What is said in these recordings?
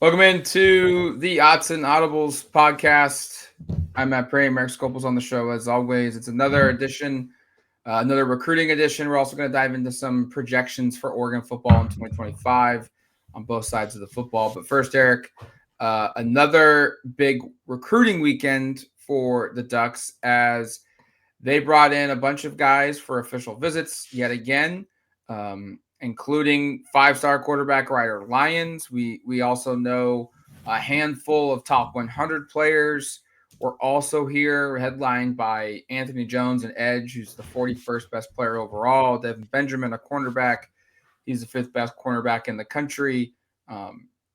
Welcome into the Odds and Audibles podcast. I'm at Prehm. Erik Skopil's on the show as always. It's another edition, another recruiting edition. We're also going to dive into some projections for Oregon football in 2025 on both sides of the football. But first, Erik, another big recruiting weekend for the Ducks as they brought in a bunch of guys for official visits yet again. Including five-star quarterback Ryder Lyons. We also know a handful of top 100 players. We're also here headlined by Anthony Jones, an edge, who's the 41st best player overall. Devin Benjamin, a cornerback. He's the fifth best cornerback in the country.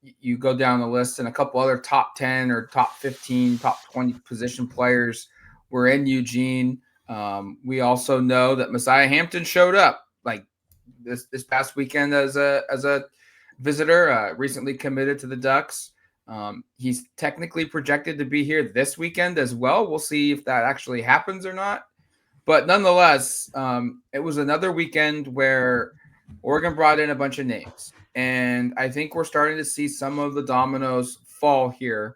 You go down the list, and a couple other top 10 or top 15, top 20 position players were in Eugene. We also know that Messiah Hampton showed up. This past weekend as a visitor, recently committed to the Ducks. He's technically projected to be here this weekend as well. We'll see if that actually happens or not. But nonetheless, it was another weekend where Oregon brought in a bunch of names. And I think we're starting to see some of the dominoes fall here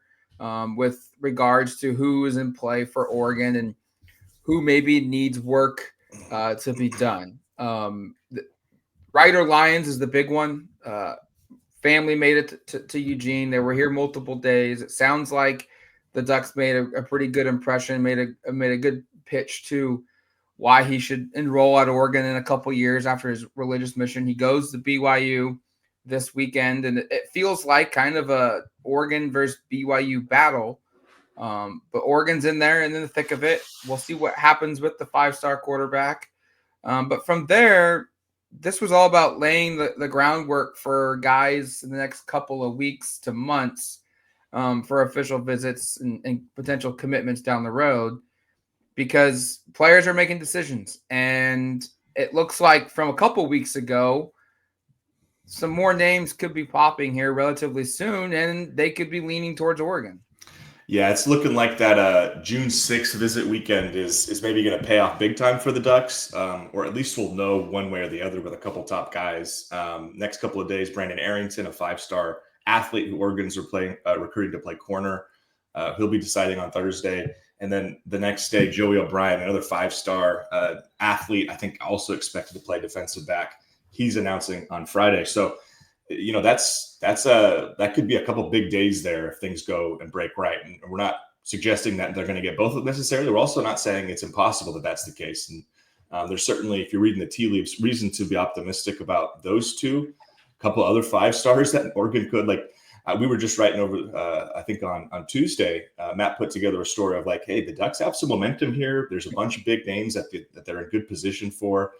with regards to who is in play for Oregon and who maybe needs work to be done. Ryder Lyons is the big one. Family made it to Eugene. They were here multiple days. It sounds like the Ducks made a pretty good impression, made a good pitch to why he should enroll at Oregon in a couple years after his religious mission. He goes to BYU this weekend, and it feels like kind of a Oregon versus BYU battle. But Oregon's in there and in the thick of it. We'll see what happens with the five-star quarterback. But from there, this was all about laying the groundwork for guys in the next couple of weeks to months for official visits and potential commitments down the road, because players are making decisions. And it looks like from a couple weeks ago, some more names could be popping here relatively soon, and they could be leaning towards Oregon. Yeah, it's looking like that June 6th visit weekend is maybe going to pay off big time for the Ducks, or at least we'll know one way or the other with a couple top guys. Next couple of days, Brandon Arrington, a five-star athlete who Oregon's recruiting to play corner. He'll be deciding on Thursday. And then the next day, Joey O'Brien, another five-star athlete, I think also expected to play defensive back. He's announcing on Friday. So, that could be a couple big days there if things go and break right. And we're not suggesting that they're going to get both of them necessarily. We're also not saying it's impossible that that's the case. And there's certainly, if you're reading the tea leaves, reason to be optimistic about those two. A couple other five stars that Oregon could, we were just writing over, I think on Tuesday, Matt put together a story of hey, the Ducks have some momentum here. There's a bunch of big names that they're in good position for.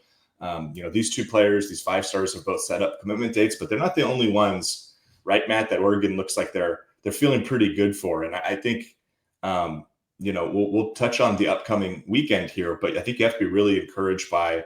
These two players, these five stars, have both set up commitment dates, but they're not the only ones, right, Matt, that Oregon looks like they're feeling pretty good for. And I think, we'll touch on the upcoming weekend here, but I think you have to be really encouraged by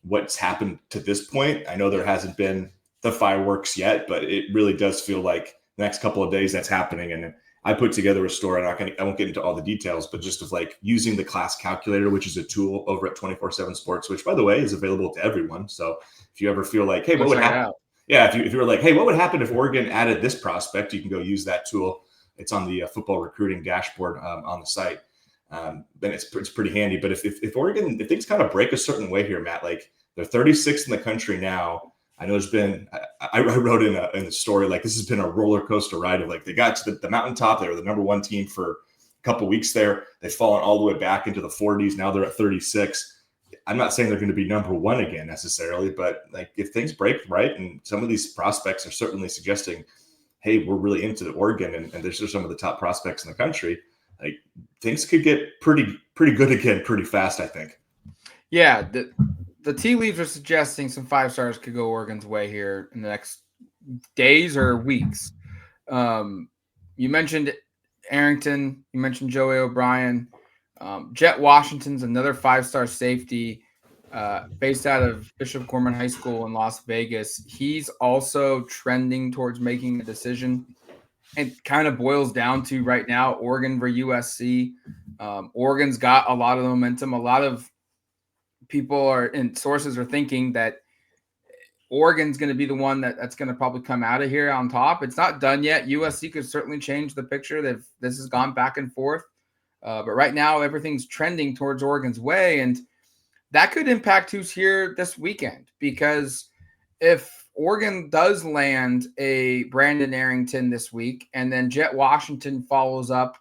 what's happened to this point. I know there hasn't been the fireworks yet, but it really does feel like the next couple of days that's happening. And I put together a story. I won't get into all the details, but just of using the class calculator, which is a tool over at 24/7 Sports, which, by the way, is available to everyone. So if you ever feel like, hey, what would happen? Yeah, if you were like, hey, what would happen if Oregon added this prospect? You can go use that tool. It's on the football recruiting dashboard on the site. Then it's pretty handy. But if Oregon, if things kind of break a certain way here, Matt, they're 36th in the country now. I know there's been, I wrote in the story, this has been a roller coaster ride of they got to the mountaintop. They were the number one team for a couple weeks there. They've fallen all the way back into the 40s. Now they're at 36. I'm not saying they're going to be number one again necessarily, but if things break right, and some of these prospects are certainly suggesting, hey, we're really into the Oregon, and there's some of the top prospects in the country, things could get pretty good again pretty fast, I think. Yeah, the tea leaves are suggesting some five stars could go Oregon's way here in the next days or weeks. You mentioned Arrington. You mentioned Joey O'Brien. Jet Washington's another five-star safety based out of Bishop Gorman High School in Las Vegas. He's also trending towards making a decision. It kind of boils down to right now Oregon versus USC. Oregon's got a lot of momentum. A lot of people and sources are thinking that Oregon's going to be the one that's going to probably come out of here on top. It's not done yet. USC could certainly change the picture. This has gone back and forth. But right now, everything's trending towards Oregon's way. And that could impact who's here this weekend, because if Oregon does land a Brandon Arrington this week, and then Jet Washington follows up,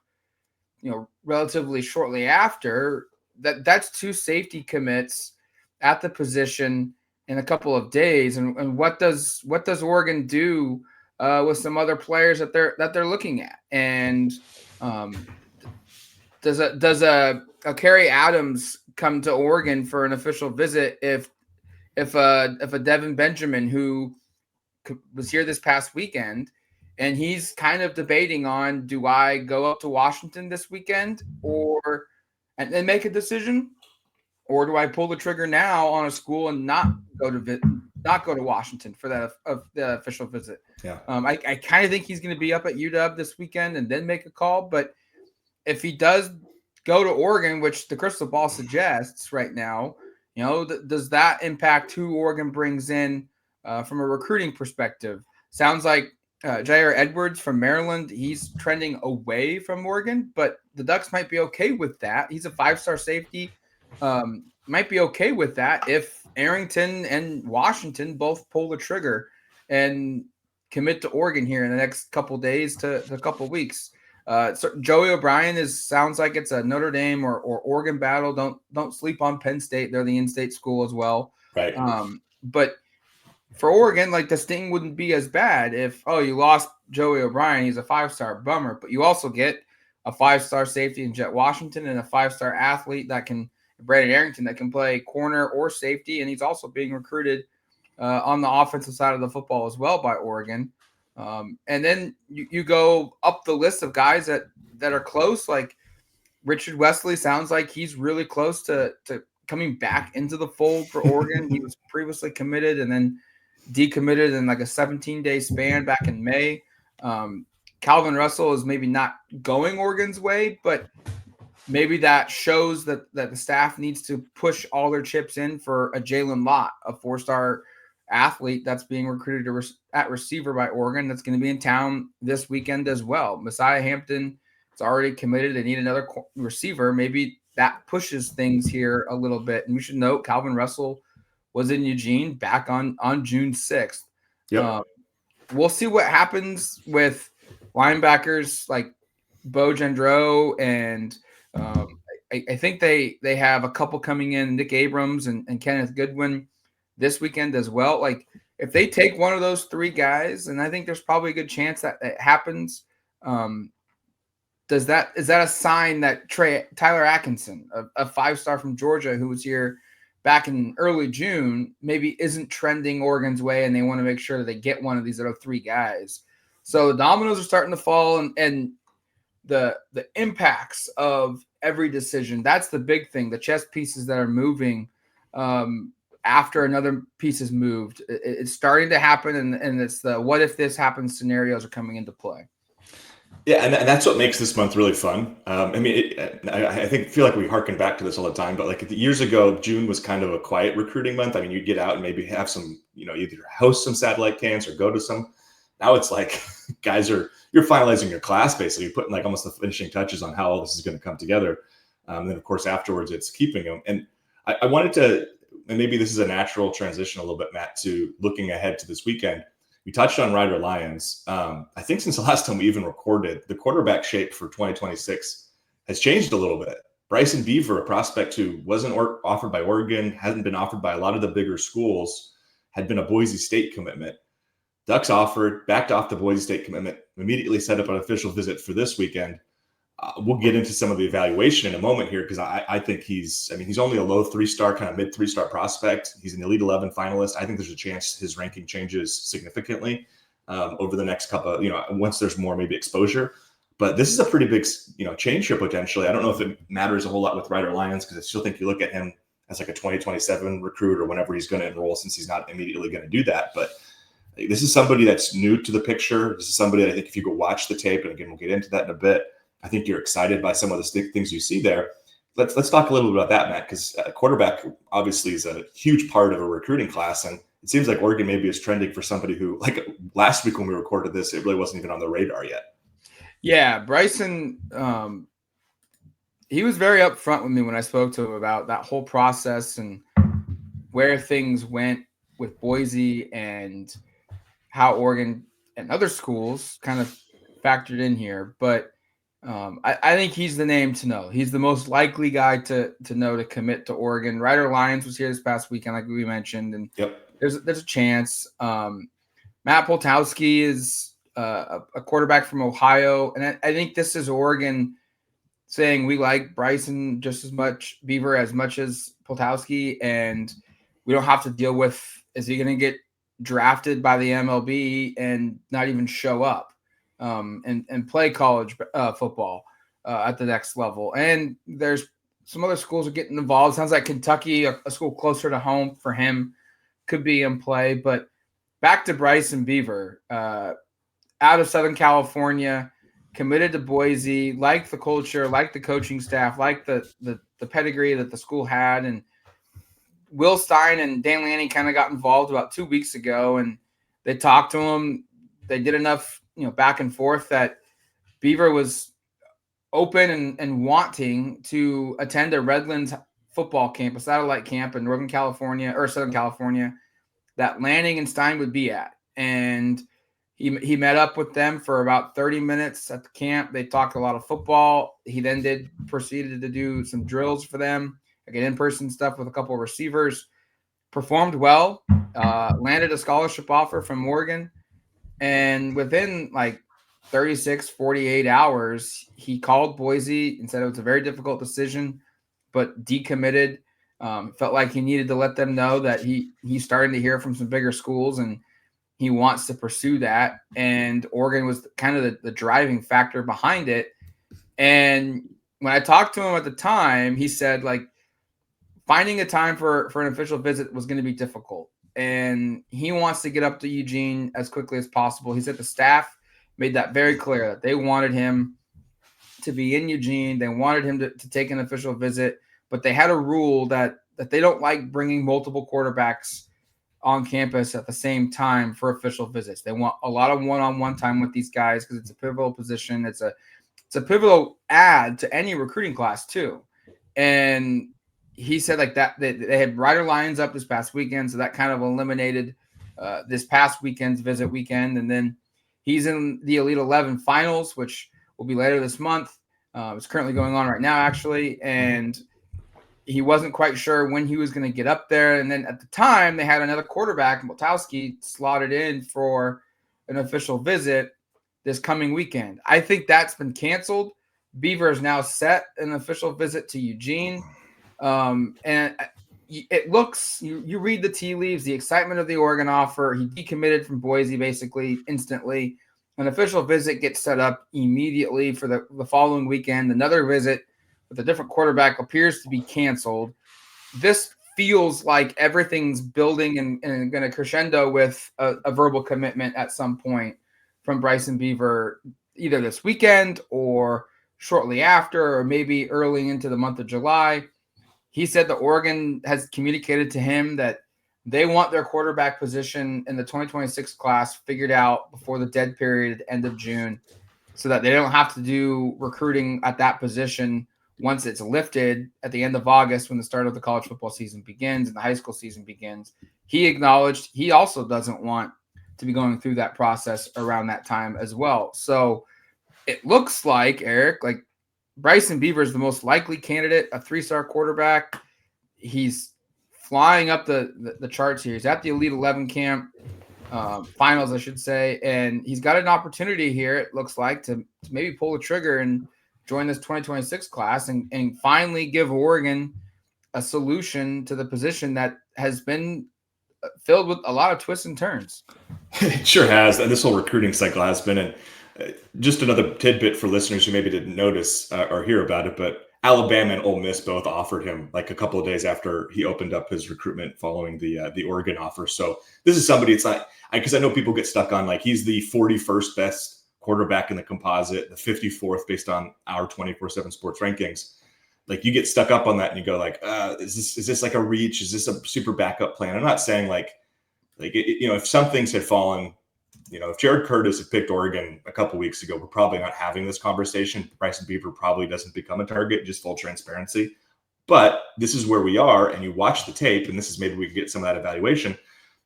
relatively shortly after, that's 2 safety commits at the position in a couple of days. And what does Oregon do with some other players that they're looking at? And does a Kerry Adams come to Oregon for an official visit if a Devin Benjamin, who was here this past weekend, and he's kind of debating on, do I go up to Washington this weekend and then make a decision, or do I pull the trigger now on a school and not go to Washington for the official visit? Yeah. I kind of think he's going to be up at UW this weekend and then make a call. But if he does go to Oregon, which the crystal ball suggests right now, does that impact who Oregon brings in from a recruiting perspective? Sounds like Jair Edwards from Maryland, he's trending away from Oregon, but the Ducks might be okay with that. He's a 5-star safety. Might be okay with that if Arrington and Washington both pull the trigger and commit to Oregon here in the next couple days to a couple weeks. So Joey O'Brien sounds like it's a Notre Dame or Oregon battle. Don't sleep on Penn State. They're the in-state school as well. Right. But for Oregon, like, the sting wouldn't be as bad if, you lost Joey O'Brien. He's a 5-star, bummer. But you also get a 5-star safety in Jet Washington and a 5-star athlete Brandon Arrington, that can play corner or safety. And he's also being recruited on the offensive side of the football as well by Oregon. And then you go up the list of guys that are close, like Richard Wesley. Sounds like he's really close to coming back into the fold for Oregon. He was previously committed and then decommitted in like a 17-day span back in May. Calvin Russell is maybe not going Oregon's way, but maybe that shows that the staff needs to push all their chips in for a Jalen Lott, a 4-star athlete that's being recruited at receiver by Oregon, that's going to be in town this weekend as well. Messiah Hampton is already committed. They need another receiver. Maybe that pushes things here a little bit. And we should note Calvin Russell was in Eugene back on June 6th. Yep. We'll see what happens with linebackers like Bo Gendreau, and I think they have a couple coming in, Nick Abrams and Kenneth Goodwin this weekend as well. Like, if they take one of those 3 guys, and I think there's probably a good chance that it happens, is that a sign that Tyler Atkinson, a 5-star from Georgia who was here back in early June, maybe isn't trending Oregon's way, and they want to make sure that they get one of these other 3 guys? So the dominoes are starting to fall, and the impacts of every decision, that's the big thing, the chess pieces that are moving after another piece is moved. It's starting to happen, and it's the what if this happens scenarios are coming into play. Yeah, and that's what makes this month really fun. I feel like we harken back to this all the time, but like years ago, June was kind of a quiet recruiting month. I mean, you'd get out and maybe have some, either host some satellite camps or go to some. Now it's like you're finalizing your class, basically. You're putting like almost the finishing touches on how all this is going to come together. And then of course afterwards it's keeping them. And I wanted to, and maybe this is a natural transition a little bit, Matt, to looking ahead to this weekend. We touched on Ryder Lyons. I think since the last time we even recorded, the quarterback shape for 2026 has changed a little bit. Bryson Beaver, a prospect who wasn't offered by Oregon, hasn't been offered by a lot of the bigger schools, had been a Boise State commitment. Ducks backed off the Boise State commitment, immediately set up an official visit for this weekend. We'll get into some of the evaluation in a moment here, because I think he's only a low 3-star, kind of mid 3-star prospect. He's an Elite 11 finalist. I think there's a chance his ranking changes significantly over the next couple of, once there's more maybe exposure. But this is a pretty big, change here potentially. I don't know if it matters a whole lot with Ryder Lyons, because I still think you look at him as like a 2027 recruit or whenever he's going to enroll, since he's not immediately going to do that. But this is somebody that's new to the picture. This is somebody that I think if you go watch the tape, and again, we'll get into that in a bit, I think you're excited by some of the things you see there. Let's talk a little bit about that, Matt, because quarterback obviously is a huge part of a recruiting class, and it seems like Oregon maybe is trending for somebody who, like last week when we recorded this, it really wasn't even on the radar yet. Yeah, Bryson, he was very upfront with me when I spoke to him about that whole process and where things went with Boise and how Oregon and other schools kind of factored in here. But I think he's the name to know. He's the most likely guy to know to commit to Oregon. Ryder Lyons was here this past weekend, like we mentioned, and there's a chance. Matt Poltowski is a quarterback from Ohio, and I think this is Oregon saying we like Bryson just as much, Beaver as much as Poltowski, and we don't have to deal with, is he going to get drafted by the MLB and not even show up and play college football at the next level. And there's some other schools are getting involved. Sounds like Kentucky, a school closer to home for him, could be in play. But back to Bryson Beaver, out of Southern California, committed to Boise, like the culture, like the coaching staff, like the pedigree that the school had. And Will Stein and Dan Lanning kind of got involved about 2 weeks ago, and they talked to him. They did enough, back and forth that Beaver was open and wanting to attend a Redlands football camp, a satellite camp in Northern California or Southern California that Lanning and Stein would be at. And he met up with them for about 30 minutes at the camp. They talked a lot of football. He then proceeded to do some drills for them, like in-person stuff with a couple of receivers, performed well, landed a scholarship offer from Oregon. And within like 36, 48 hours, he called Boise and said it was a very difficult decision, but decommitted. Felt like he needed to let them know that he's starting to hear from some bigger schools and he wants to pursue that. And Oregon was kind of the driving factor behind it. And when I talked to him at the time, he said, like, finding a time for an official visit was going to be difficult. And he wants to get up to Eugene as quickly as possible. He said the staff made that very clear, that they wanted him to be in Eugene. They wanted him to take an official visit, but they had a rule that they don't like bringing multiple quarterbacks on campus at the same time for official visits. They want a lot of one-on-one time with these guys because it's a pivotal position. It's a pivotal add to any recruiting class too. And he said like that they had Ryder Lyons up this past weekend, so that kind of eliminated this past weekend's visit weekend. And then he's in the Elite 11 finals, which will be later this month. It's currently going on right now, actually, and he wasn't quite sure when he was going to get up there. And then at the time, they had another quarterback, Poltowski, slotted in for an official visit this coming weekend. I think that's been canceled. Beaver is now set an official visit to Eugene. And it looks, you read the tea leaves, the excitement of the Oregon offer. He decommitted from Boise basically instantly. An official visit gets set up immediately for the following weekend. Another visit with a different quarterback appears to be canceled. This feels like everything's building and going to crescendo with a verbal commitment at some point from Bryson Beaver, either this weekend or shortly after, or maybe early into the month of July. He said that Oregon has communicated to him that they want their quarterback position in the 2026 class figured out before the dead period at the end of June, so that they don't have to do recruiting at that position once it's lifted at the end of August when the start of the college football season begins and the high school season begins. He acknowledged he also doesn't want to be going through that process around that time as well. So it looks like, Erik, like Bryson Beaver is the most likely candidate, a 3-star quarterback. He's flying up the charts here. He's at the Elite 11 camp, finals, I should say, and he's got an opportunity here, it looks like, to maybe pull the trigger and join this 2026 class and finally give Oregon a solution to the position that has been filled with a lot of twists and turns. It sure has. And this whole recruiting cycle has been. And just another tidbit for listeners who maybe didn't notice or hear about it, but Alabama and Ole Miss both offered him like a couple of days after he opened up his recruitment following the Oregon offer. So this is somebody, it's like, because I know people get stuck on like he's the 41st best quarterback in the composite, the 54th based on our 24/7 sports rankings. Like you get stuck up on that and you go like, is this like a reach? Is this a super backup plan? I'm not saying like Like, if some things had fallen, if Jared Curtis had picked Oregon a couple weeks ago, we're probably not having this conversation. Bryson Beaver probably doesn't become a target, just full transparency. But this is where we are, and you watch the tape, and this is maybe we can get some of that evaluation.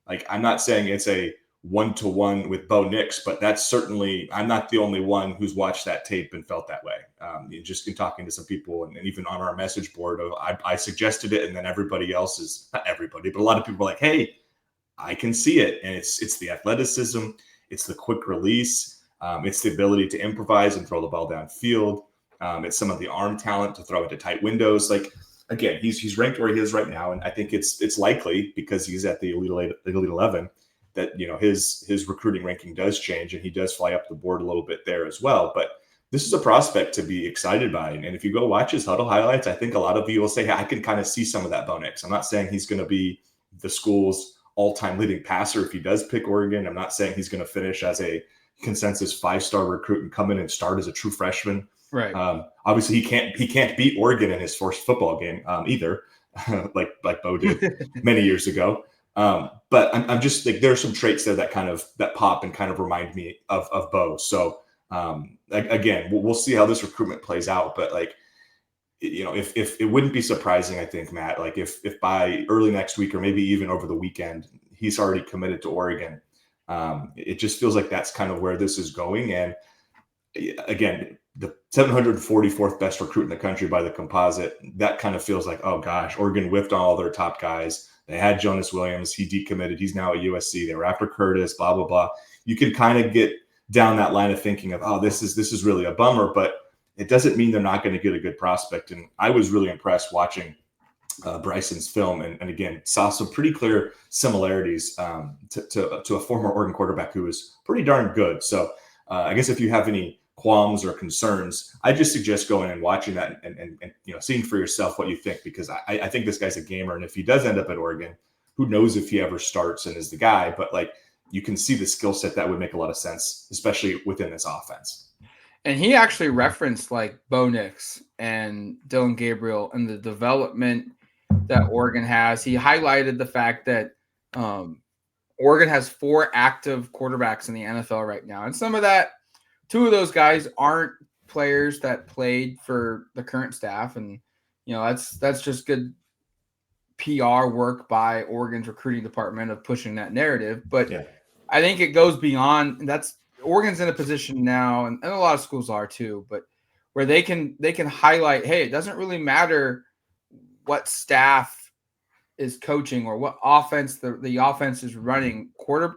Like, I'm not saying it's a one-to-one with Bo Nix, but that's certainly, I'm not the only one who's watched that tape and felt that way. Just in talking to some people, and even on our message board, I suggested it, and then everybody else is, not everybody, but a lot of people are like, hey, I can see it. And it's the athleticism, it's the quick release, it's the ability to improvise and throw the ball downfield. It's some of the arm talent to throw into tight windows. Like, again, he's ranked where he is right now, and I think it's likely, because he's at the Elite 11, that his recruiting ranking does change, and he does fly up the board a little bit there as well. But this is a prospect to be excited by, and if you go watch his huddle highlights, I think a lot of you will say, hey, I can kind of see some of that Bo Nix. I'm not saying he's going to be the school's all-time leading passer if he does pick Oregon. I'm not saying he's going to finish as a consensus 5-star recruit and come in and start as a true freshman. Right. Obviously, he can't beat Oregon in his first football game either, like Bo did many years ago. But I'm just like, there are some traits there that pop and kind of remind me of Bo. So again, we'll see how this recruitment plays out. But like, if it wouldn't be surprising, I think, Matt, like if by early next week or maybe even over the weekend, he's already committed to Oregon. It just feels like that's kind of where this is going. And again, the 744th best recruit in the country by the composite, that kind of feels like, oh gosh, Oregon whiffed on all their top guys. They had Jonas Williams, he decommitted, he's now at USC. They were after Curtis, blah, blah, blah. You can kind of get down that line of thinking of, oh, this is really a bummer, but it doesn't mean they're not going to get a good prospect. And I was really impressed watching Bryson's film, and again, saw some pretty clear similarities to a former Oregon quarterback who was pretty darn good. So I guess if you have any qualms or concerns, I just suggest going and watching that and seeing for yourself what you think, because I think this guy's a gamer. And if he does end up at Oregon, who knows if he ever starts and is the guy, but like, you can see the skill set that would make a lot of sense, especially within this offense. And he actually referenced like Bo Nix and Dylan Gabriel and the development that Oregon has. He highlighted the fact that Oregon has 4 active quarterbacks in the NFL right now. And some of that, 2 of those guys aren't players that played for the current staff. And, that's just good PR work by Oregon's recruiting department of pushing that narrative. But yeah, I think it goes beyond, and that's, Oregon's in a position now, and a lot of schools are too, but where they can highlight, hey, it doesn't really matter what staff is coaching or what offense the offense is running.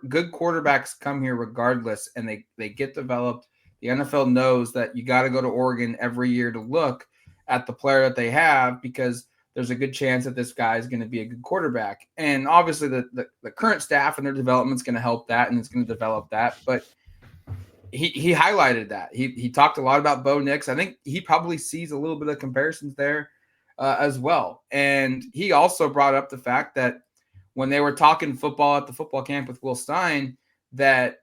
Good quarterbacks come here regardless, and they get developed. The NFL knows that you got to go to Oregon every year to look at the player that they have, because there's a good chance that this guy is going to be a good quarterback. And obviously the current staff and their development is going to help that, and it's going to develop that. But he highlighted that. He talked a lot about Bo Nix. I think he probably sees a little bit of comparisons there as well. And he also brought up the fact that when they were talking football at the football camp with Will Stein, that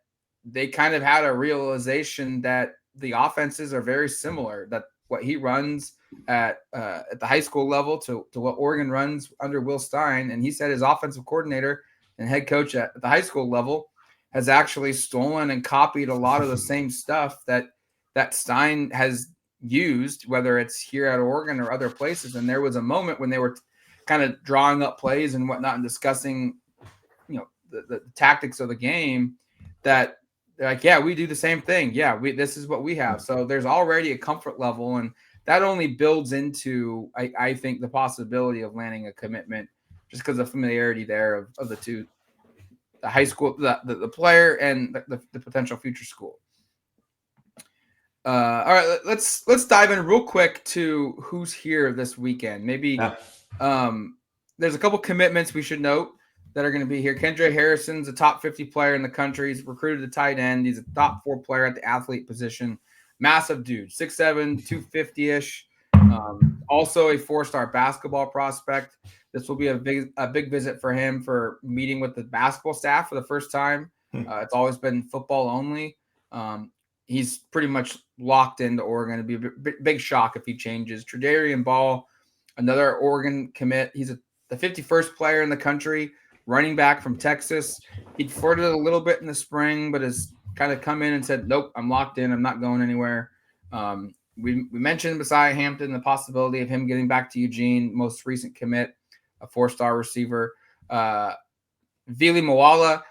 they kind of had a realization that the offenses are very similar, that what he runs at the high school level to what Oregon runs under Will Stein. And he said his offensive coordinator and head coach at the high school level has actually stolen and copied a lot of the same stuff that Stein has used, whether it's here at Oregon or other places. And there was a moment when they were kind of drawing up plays and whatnot and discussing, the tactics of the game, that they're like, yeah, we do the same thing. Yeah, this is what we have. So there's already a comfort level, and that only builds into, I think, the possibility of landing a commitment just because of familiarity there of the two. The high school, the player, and the potential future school. All right, let's dive in real quick to who's here this weekend. Maybe there's a couple commitments we should note that are going to be here. Kendra Harrison's a top 50 player in the country. He's recruited to tight end. He's a top 4 player at the athlete position. Massive dude, 6'7", 250-ish. Also a 4-star basketball prospect. This will be a big visit for him for meeting with the basketball staff for the first time. It's always been football only. He's pretty much locked into Oregon. It'd be a big shock if he changes. Tredarian Ball, another Oregon commit. He's the 51st player in the country running back from Texas. He'd flirted a little bit in the spring, but has kind of come in and said, nope, I'm locked in. I'm not going anywhere. We mentioned Messiah Hampton, the possibility of him getting back to Eugene, most recent commit, a 4-star receiver. Vili Moala,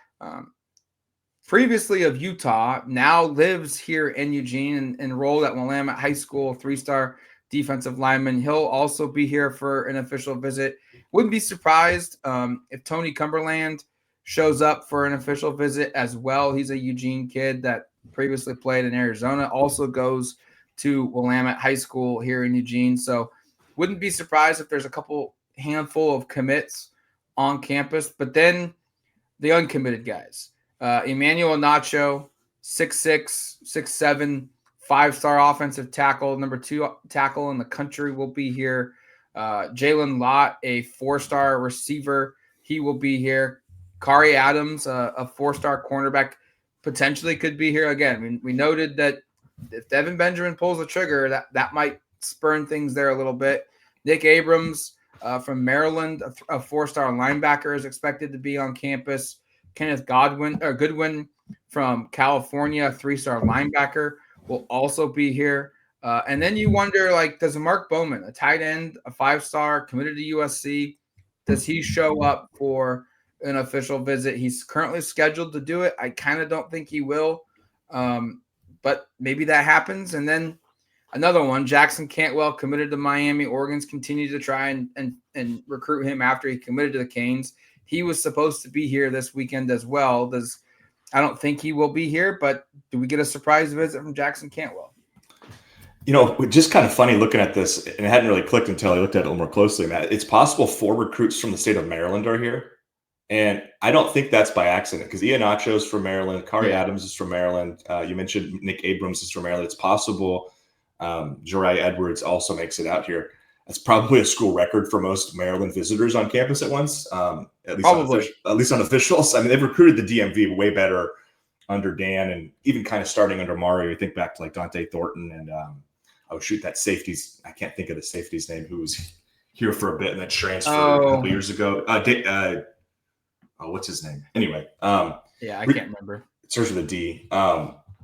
previously of Utah, now lives here in Eugene and enrolled at Willamette High School, 3-star defensive lineman. He'll also be here for an official visit. Wouldn't be surprised if Tony Cumberland shows up for an official visit as well. He's a Eugene kid that previously played in Arizona, also goes to Willamette High School here in Eugene. So wouldn't be surprised if there's a handful of commits on campus. But then the uncommitted guys. Emmanuel Nacho, 6'6", 6'7", 5-star offensive tackle, number 2 tackle in the country, will be here. Jalen Lott, a 4-star receiver, he will be here. Kari Adams, a 4-star cornerback, potentially could be here. Again, we noted that if Devin Benjamin pulls the trigger, that might spurn things there a little bit. Nick Abrams from Maryland, a 4-star linebacker, is expected to be on campus. Kenneth Goodwin from California, a 3-star linebacker, will also be here. And then you wonder, does Mark Bowman, a tight end, a 5-star, committed to USC, does he show up for an official visit? He's currently scheduled to do it. I kind of don't think he will, but maybe that happens. And then another one, Jackson Cantwell, committed to Miami. Oregon's continued to try and recruit him after he committed to the Canes. He was supposed to be here this weekend as well. I don't think he will be here, but do we get a surprise visit from Jackson Cantwell? Just kind of funny looking at this, and it hadn't really clicked until I looked at it a little more closely, Matt. It's possible 4 recruits from the state of Maryland are here. And I don't think that's by accident, because Ian Nacho's from Maryland, Kari Adams is from Maryland. You mentioned Nick Abrams is from Maryland. It's possible Jariah Edwards also makes it out here. That's probably a school record for most Maryland visitors on campus at once, at least on officials. I mean, they've recruited the DMV way better under Dan, and even kind of starting under Mario. You think back to Dante Thornton and that safety's. I can't think of the safety's name, who was here for a bit and then transferred a couple years ago. What's his name? Anyway, I can't remember. It starts with a D.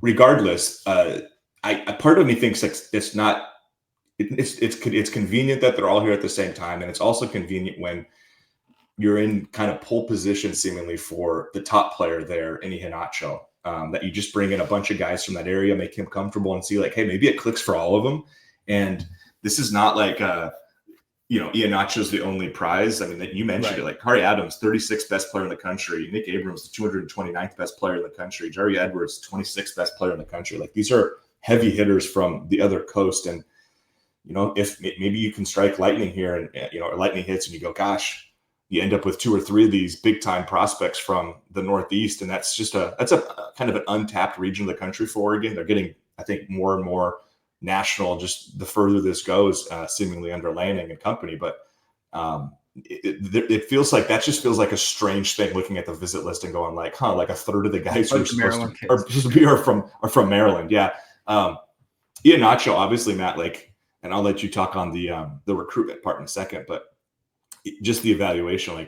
Regardless, part of me thinks it's not. It's convenient that they're all here at the same time, and it's also convenient when you're in kind of pole position seemingly for the top player there, Ini Hinacho, that you just bring in a bunch of guys from that area, make him comfortable, and see hey, maybe it clicks for all of them. And this is not Ian Nacho's the only prize. I mean, you mentioned it, Kari Adams, 36th best player in the country. Nick Abrams, 229th best player in the country. Jariah Edwards, 26th best player in the country. These are heavy hitters from the other coast. And, if maybe you can strike lightning here and, or lightning hits and you go, gosh, you end up with 2 or 3 of these big time prospects from the Northeast. And that's a kind of an untapped region of the country for Oregon. They're getting, I think, more and more national just the further this goes, seemingly under Lanning and company. But it feels like a strange thing looking at the visit list and going a third of the guys who are supposed to be are from Maryland. Yeah. Ian Nacho, obviously, Matt, and I'll let you talk on the recruitment part in a second, but just the evaluation,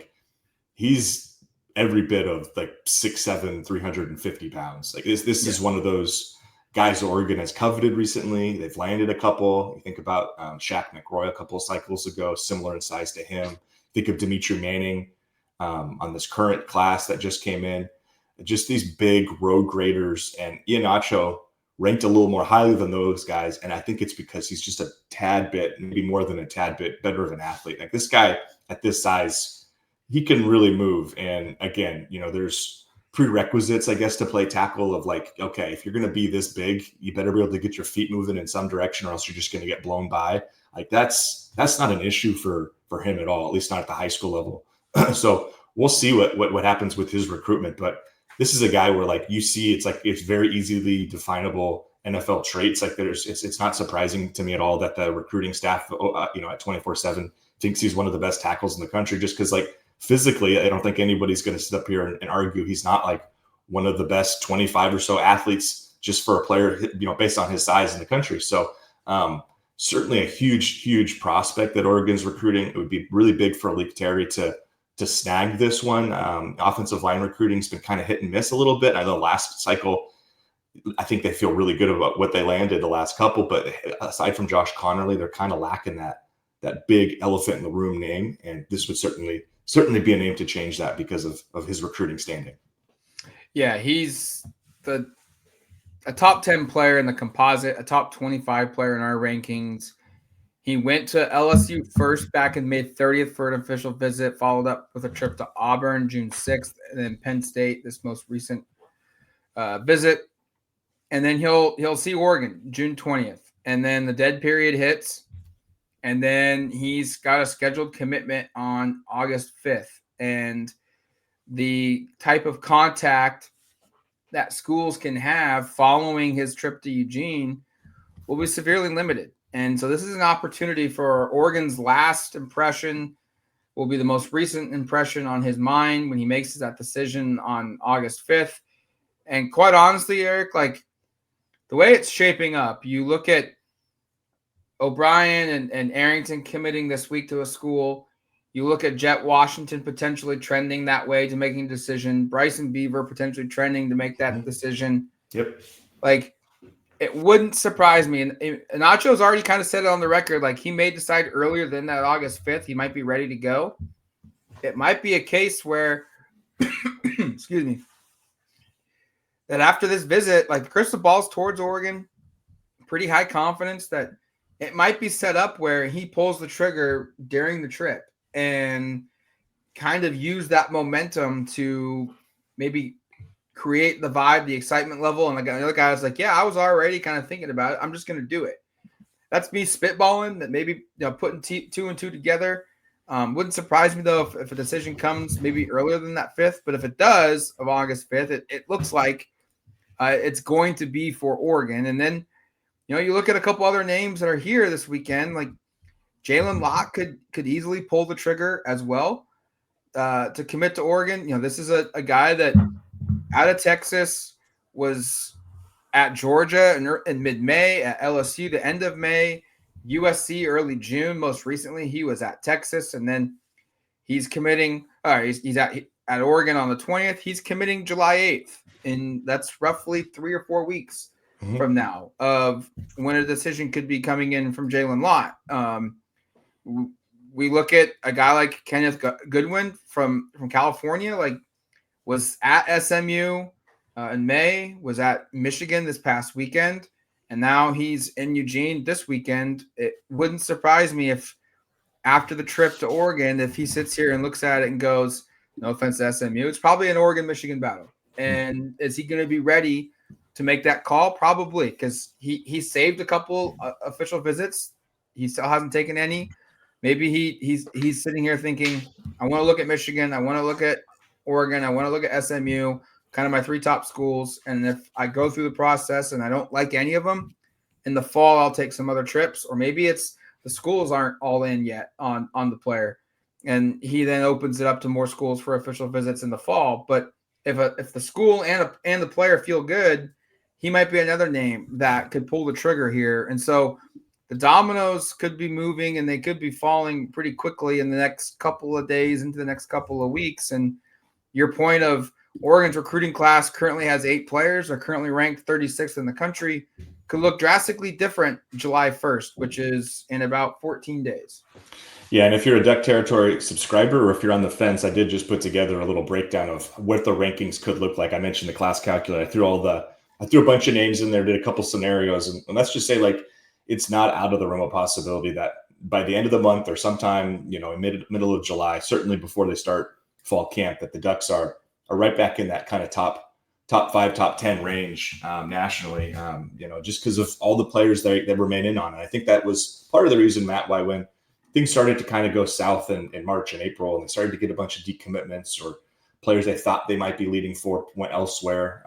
he's every bit of 6'7", 350 pounds. This is one of those guys Oregon has coveted recently. They've landed a couple. You think about Shaq McRoy a couple of cycles ago, similar in size to him. Think of Dimitri Manning on this current class that just came in. Just these big road graders, and Ian Nacho ranked a little more highly than those guys. And I think it's because he's just a tad bit, maybe more than a tad bit, better of an athlete. This guy at this size, he can really move. And again, there's prerequisites, I guess, to play tackle of okay, if you're going to be this big, you better be able to get your feet moving in some direction or else you're just going to get blown by. That's not an issue for him at all, at least not at the high school level. So we'll see what happens with his recruitment. But this is a guy where you see it's very easily definable NFL traits. It's not surprising to me at all that the recruiting staff, at 24/7 thinks he's one of the best tackles in the country, just because physically, I don't think anybody's going to sit up here and argue he's not one of the best 25 or so athletes just for a player, based on his size in the country. So certainly a huge, huge prospect that Oregon's recruiting. It would be really big for Erik Terry to to snag this one. Offensive line recruiting has been kind of hit and miss a little bit. I know last cycle, I think they feel really good about what they landed the last couple, but aside from Josh Connerly, they're kind of lacking that big elephant in the room name. And this would certainly be a name to change that because of his recruiting standing. Yeah, he's a top 10 player in the composite, a top 25 player in our rankings. He went to LSU first back in May 30th for an official visit, followed up with a trip to Auburn June 6th, and then Penn State, this most recent visit. And then he'll see Oregon June 20th. And then the dead period hits. And then he's got a scheduled commitment on August 5th. And the type of contact that schools can have following his trip to Eugene will be severely limited. And so this is an opportunity for Oregon's last impression, will be the most recent impression on his mind when he makes that decision on August 5th. And quite honestly, Erik, like the way it's shaping up, you look at O'Brien and Arrington committing this week to a school. You look at Jet Washington potentially trending that way to making a decision. Bryson Beaver potentially trending to make that decision. Yep. Like, it wouldn't surprise me. And Nacho's already kind of said it on the record. Like, he may decide earlier than that August 5th. He might be ready to go. It might be a case where, excuse me, that after this visit, like the crystal ball's towards Oregon, pretty high confidence that it might be set up where he pulls the trigger during the trip and kind of use that momentum to maybe create the vibe, the excitement level. And like another guy was like, yeah, I was already kind of thinking about it. I'm just going to do it. That's me spitballing that maybe, putting two and two together. Wouldn't surprise me though if a decision comes maybe earlier than that 5th, but if it does of August 5th, it looks like it's going to be for Oregon. And then, you look at a couple other names that are here this weekend, like Jalen Locke could easily pull the trigger as well to commit to Oregon. This is a guy that out of Texas was at Georgia in mid-May, at LSU the end of May, USC early June. Most recently, he was at Texas, and then he's committing. He's at Oregon on the 20th. He's committing July 8th, and that's roughly 3 or 4 weeks from now of when a decision could be coming in from Jalen Lott. We look at a guy like Kenneth Goodwin from California, like was at SMU in May, was at Michigan this past weekend, and now he's in Eugene this weekend. It wouldn't surprise me if after the trip to Oregon, if he sits here and looks at it and goes, no offense to SMU, it's probably an Oregon-Michigan battle. And is he going to be ready to make that call? Probably, because he saved a couple official visits. He still hasn't taken any. Maybe he's sitting here thinking, I want to look at Michigan. I want to look at Oregon. I want to look at SMU, kind of my 3 top schools. And if I go through the process and I don't like any of them, in the fall, I'll take some other trips. Or maybe it's the schools aren't all in yet on the player. And he then opens it up to more schools for official visits in the fall. But if the school and the player feel good, he might be another name that could pull the trigger here. And so the dominoes could be moving and they could be falling pretty quickly in the next couple of days into the next couple of weeks. And your point of Oregon's recruiting class currently has 8 players, are currently ranked 36th in the country, could look drastically different July 1st, which is in about 14 days. Yeah, and if you're a DuckTerritory subscriber or if you're on the fence, I did just put together a little breakdown of what the rankings could look like. I mentioned the class calculator. I threw a bunch of names in there, did a couple scenarios, and let's just say like it's not out of the realm of possibility that by the end of the month or sometime, in middle of July, certainly before they start fall camp, that the Ducks are right back in that kind of top 5, top 10 range nationally, just because of all the players they remain in on. And I think that was part of the reason, Matt, why when things started to kind of go south in March and April, and they started to get a bunch of decommitments or players they thought they might be leading for went elsewhere.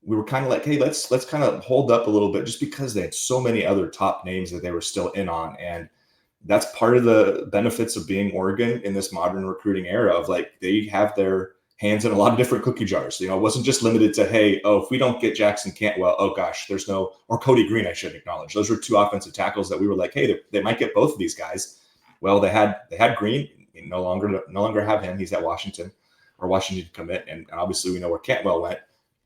We were kind of like, hey, let's kind of hold up a little bit just because they had so many other top names that they were still in on. And that's part of the benefits of being Oregon in this modern recruiting era of like, they have their hands in a lot of different cookie jars. It wasn't just limited to, hey, if we don't get Jackson Cantwell, oh gosh, or Cody Green, I should acknowledge. Those were 2 offensive tackles that we were like, hey, they might get both of these guys. Well, they had Green. no longer have him. He's at Washington commit, and obviously we know where Cantwell went.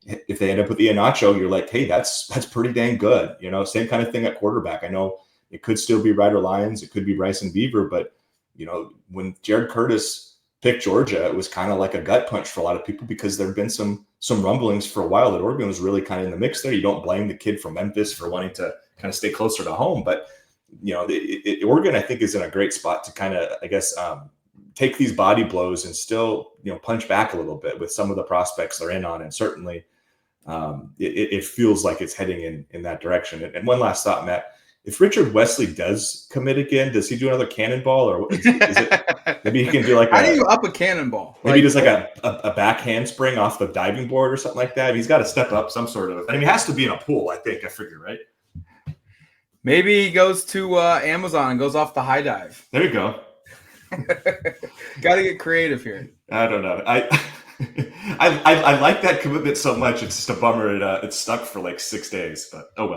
If they end up with Iheanacho, you're like, hey, that's pretty dang good. Same kind of thing at quarterback. I know it could still be Ryder Lyons, it could be Bryson Beaver, but when Jared Curtis picked Georgia, it was kind of like a gut punch for a lot of people because there have been some rumblings for a while that Oregon was really kind of in the mix there. You don't blame the kid from Memphis for wanting to kind of stay closer to home, but Oregon, I think, is in a great spot to kind of, I guess, take these body blows and still, punch back a little bit with some of the prospects they're in on. And certainly it feels like it's heading in that direction. And one last thought, Matt, if Richard Wesley does commit again, does he do another cannonball, or is it maybe he can do like how do you up a cannonball? Maybe just like a back handspring off the diving board or something like that. He's got to step up some sort of. I mean, he has to be in a pool. I figure, right? Maybe he goes to Amazon and goes off the high dive. There you go. Got to get creative here. I don't know. I like that commitment so much. It's just a bummer. It's stuck for like 6 days, but oh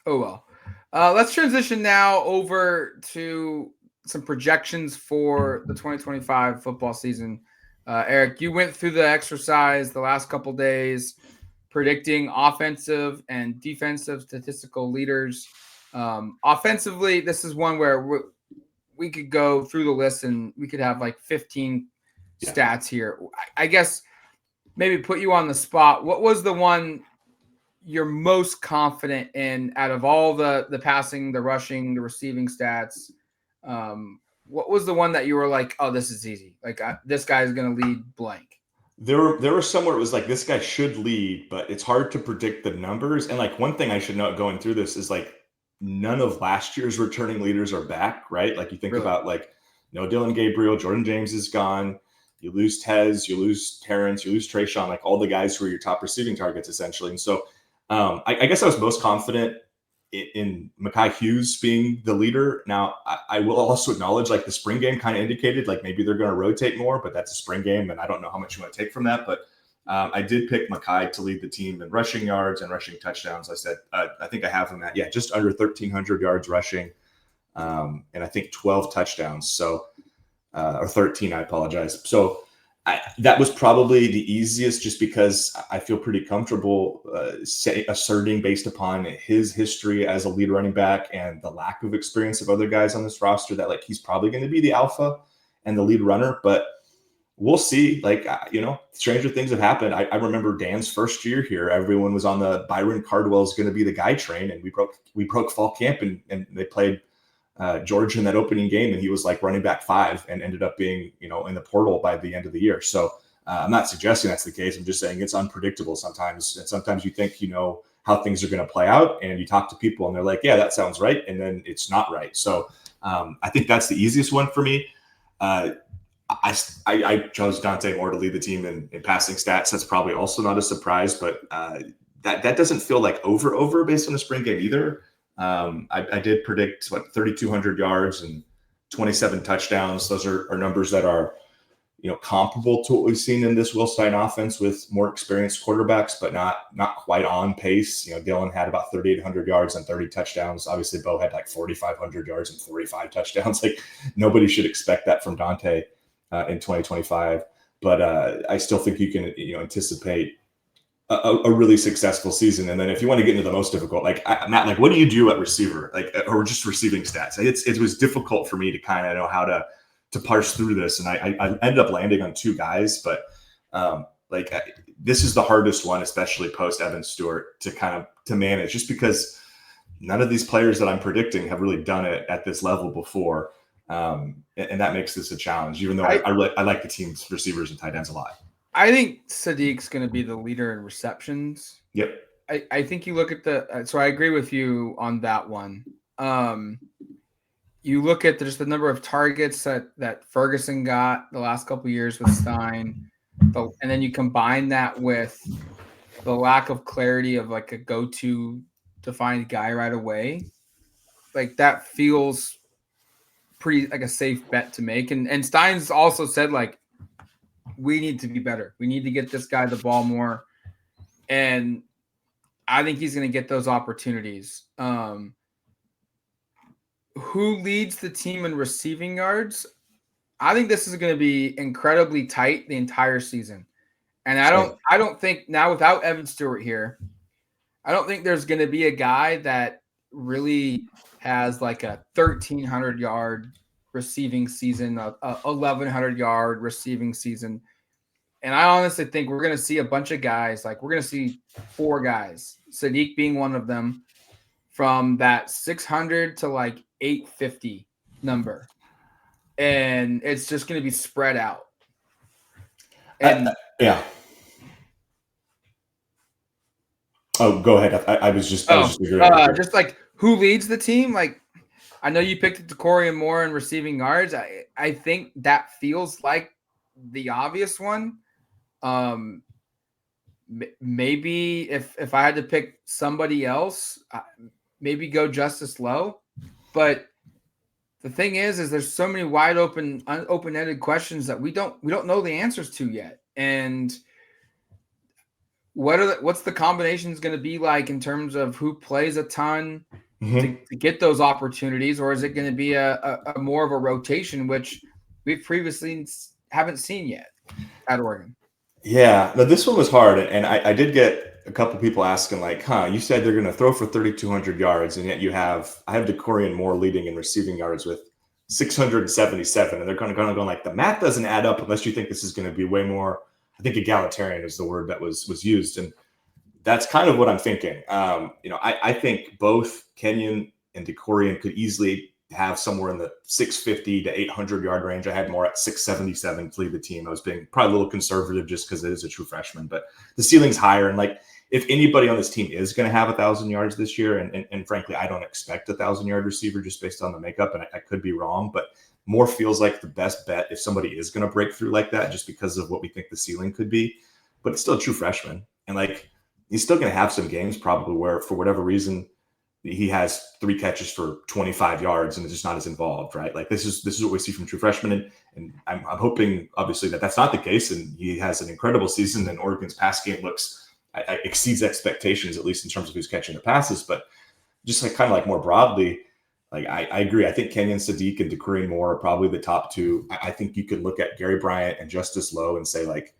well. Let's transition now over to some projections for the 2025 football season. Erik, you went through the exercise the last couple days, predicting offensive and defensive statistical leaders. Offensively, this is one where we could go through the list and we could have like 15 stats here. I guess maybe put you on the spot. What was the one you're most confident in out of all the passing, the rushing, the receiving stats? What was the one that you were like, oh, this is easy. Like this guy is going to lead blank. There were somewhere it was like, this guy should lead, but it's hard to predict the numbers. And like one thing I should note going through this is like, none of last year's returning leaders are back, right? Like you think about like, Dylan Gabriel, Jordan James is gone. You lose Tez, you lose Terrence, you lose Trayshawn, like all the guys who are your top receiving targets essentially. And so I guess I was most confident in Mekhi Hughes being the leader. Now, I will also acknowledge like the spring game kind of indicated like maybe they're going to rotate more, but that's a spring game and I don't know how much you want to take from that. But I did pick Mekhi to lead the team in rushing yards and rushing touchdowns. I said, I think I have him at, just under 1,300 yards rushing and I think 12 touchdowns. So, or 13, I apologize. So that was probably the easiest just because I feel pretty comfortable asserting based upon his history as a lead running back and the lack of experience of other guys on this roster that like he's probably going to be the alpha and the lead runner. But we'll see. Like, stranger things have happened. I remember Dan's first year here. Everyone was on the Byron Cardwell is going to be the guy train, and we broke fall camp, and they played Georgia in that opening game, and he was like running back 5 and ended up being, in the portal by the end of the year. So I'm not suggesting that's the case. I'm just saying it's unpredictable sometimes. And sometimes you think, how things are going to play out, and you talk to people and they're like, yeah, that sounds right. And then it's not right. So I think that's the easiest one for me. I chose Dante Moore to lead the team in passing stats. That's probably also not a surprise, but that doesn't feel like over based on the spring game either. I did predict 3,200 yards and 27 touchdowns. Those are numbers that are, comparable to what we've seen in this Will Stein offense with more experienced quarterbacks, but not quite on pace. Dylan had about 3,800 yards and 30 touchdowns. Obviously, Bo had like 4,500 yards and 45 touchdowns. Like nobody should expect that from Dante in 2025. But I still think you can, anticipate a really successful season. And then if you want to get into the most difficult, Matt, like what do you do at receiver, or just receiving stats? It was difficult for me to kind of know how to parse through this. And I ended up landing on 2 guys, but this is the hardest one, especially post Evan Stewart to manage, just because none of these players that I'm predicting have really done it at this level before. And that makes this a challenge, even though I like the team's receivers and tight ends a lot. I think Sadiq's going to be the leader in receptions. Yep. I think you look at so I agree with you on that one. You look at just the number of targets that Ferguson got the last couple of years with Stein, and then you combine that with the lack of clarity of like a go-to defined guy right away. Like that feels pretty like a safe bet to make. And Stein's also said like, we need to be better. We need to get this guy the ball more. And I think he's going to get those opportunities. Who leads the team in receiving yards? I think this is going to be incredibly tight the entire season. And I don't think now without Evan Stewart here, I don't think there's going to be a guy that really has like a 1,300-yard receiving season, a 1,100-yard receiving season. And I honestly think we're going to see a bunch of guys, like we're going to see 4 guys, Sadiq being one of them, from that 600 to like 850 number. And it's just going to be spread out. And yeah. Oh, go ahead. I was just just like who leads the team. Like I know you picked Decorian Moore in receiving yards. I think that feels like the obvious one. Maybe if I had to pick somebody else, maybe go Justice Lowe. But the thing is there's so many wide open-ended questions that we don't know the answers to yet. And what's the combinations going to be like in terms of who plays a ton to get those opportunities, or is it going to be a more of a rotation, which we've previously haven't seen yet at Oregon? Yeah, no, this one was hard, and I did get a couple people asking, like, you said they're going to throw for 3,200 yards, and yet I have Decorian Moore leading in receiving yards with 677, and they're going to go like, the math doesn't add up unless you think this is going to be way more. I think egalitarian is the word that was used, and that's kind of what I'm thinking. I think both Kenyon and Decorian could easily have somewhere in the 650 to 800 yard range. I had more at 677 to lead the team. I was being probably a little conservative just because it is a true freshman, but the ceiling's higher. And like, if anybody on this team is going to have 1,000 yards this year, and frankly, I don't expect 1,000-yard receiver just based on the makeup, and I could be wrong, but Moore feels like the best bet if somebody is going to break through like that, just because of what we think the ceiling could be. But it's still a true freshman, and like he's still going to have some games probably where, for whatever reason, he has 3 catches for 25 yards and it's just not as involved, right? Like this is what we see from true freshmen. And I'm hoping obviously that's not the case. And he has an incredible season, and Oregon's pass game exceeds expectations, at least in terms of who's catching the passes. But just like kind of like more broadly, like I agree. I think Kenyon Sadiq and Decorian Moore are probably the top 2. I think you could look at Gary Bryant and Justice Lowe and say like,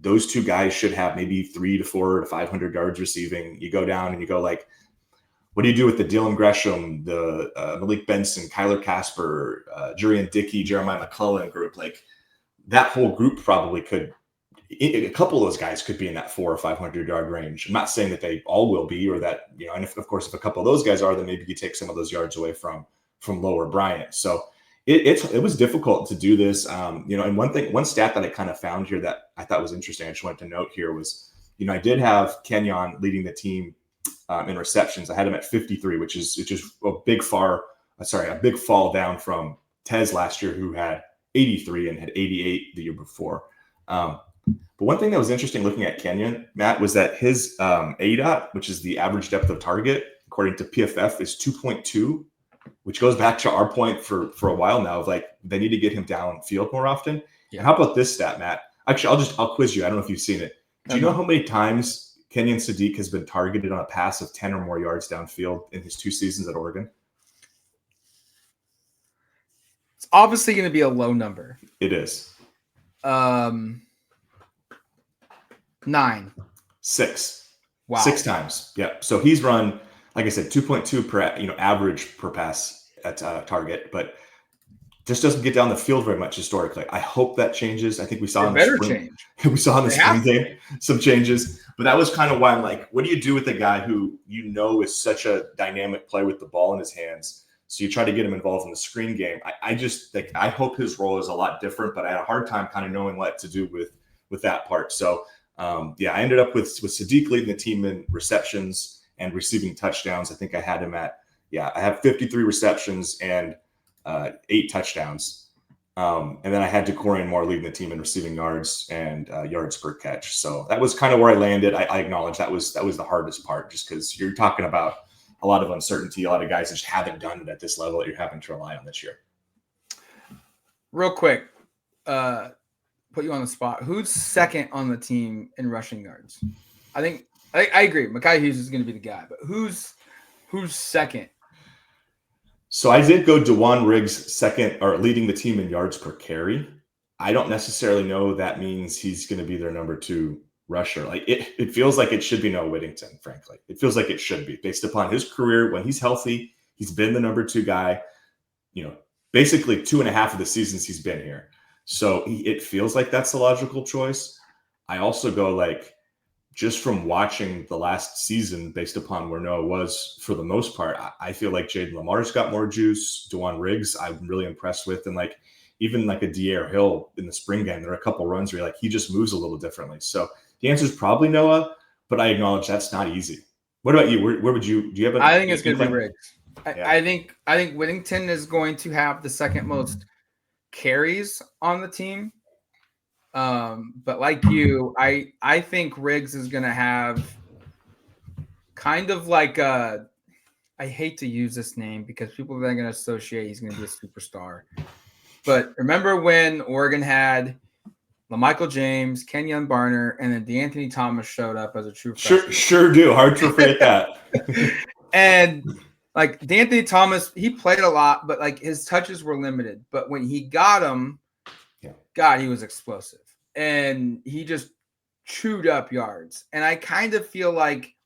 those 2 guys should have maybe 300 to 400 to 500 yards receiving. You go down and you go like, what do you do with the Dylan Gresham, the Malik Benson, Kyler Casper, Jurian Dickey, Jeremiah McClellan group? Like that whole group probably could, a couple of those guys could be in that 400 or 500 yard range. I'm not saying that they all will be, or that, and if, of course, if a couple of those guys are, then maybe you take some of those yards away from Lower Bryant. So it was difficult to do this. And one stat that I kind of found here that I thought was interesting, I just wanted to note here was, I did have Kenyon leading the team in receptions. I had him at 53, which is a big fall down from Tez last year, who had 83 and had 88 the year before. But one thing that was interesting looking at Kenyon, Matt, was that his ADOT, which is the average depth of target, according to PFF, is 2.2, which goes back to our point for a while now of like they need to get him downfield more often. Yeah. And how about this stat, Matt? Actually, I'll quiz you. I don't know if you've seen it. Do you know how many times Kenyon Sadiq has been targeted on a pass of 10 or more yards downfield in his 2 seasons at Oregon? It's obviously going to be a low number. It is. 9. 6. Wow. 6 times. Yeah. So he's run, like I said, 2.2 per average per pass at target, but just doesn't get down the field very much historically. I hope that changes. I think we saw in the spring, we saw in the spring game some changes, but that was kind of why I'm like, what do you do with a guy who is such a dynamic player with the ball in his hands? So you try to get him involved in the screen game. I just think, I hope his role is a lot different, but I had a hard time kind of knowing what to do with that part. So I ended up with Sadiq leading the team in receptions and receiving touchdowns. I think I had him at, I have 53 receptions and 8 touchdowns. And then I had Decorian Moore leading the team in receiving yards and yards per catch. So that was kind of where I landed. I acknowledge that was the hardest part, just because you're talking about a lot of uncertainty, a lot of guys that just haven't done it at this level that you're having to rely on this year. Real quick, put you on the spot. Who's second on the team in rushing yards? I agree. Mekhi Hughes is going to be the guy, but who's second? So I did go DeJuan Riggs second or leading the team in yards per carry. I don't necessarily know that means he's going to be their number 2 rusher. Like it feels like it should be Noah Whittington, frankly. It feels like it should be based upon his career. When he's healthy, he's been the number 2 guy, basically 2.5 of the seasons he's been here. So it feels like that's the logical choice. I also go like, just from watching the last season, based upon where Noah was for the most part, I feel like Jaden Lamar's got more juice. DeJuan Riggs, I'm really impressed with. And like, even like a De'Aaron Hill in the spring game, there are a couple runs where like he just moves a little differently. So the answer is probably Noah, but I acknowledge that's not easy. What about you? Where would you, do you have I think it's going to be Riggs. Yeah. I think Whittington is going to have the second most carries on the team. But like you, I think Riggs is going to have kind of like I hate to use this name because people are going to associate he's going to be a superstar. But remember when Oregon had LaMichael James, Kenyon Barner, and then DeAnthony Thomas showed up as a true freshman? Sure do. Hard to forget that. And like DeAnthony Thomas, he played a lot, but like his touches were limited. But when he got him, God, he was explosive. And he just chewed up yards. And I kind of feel like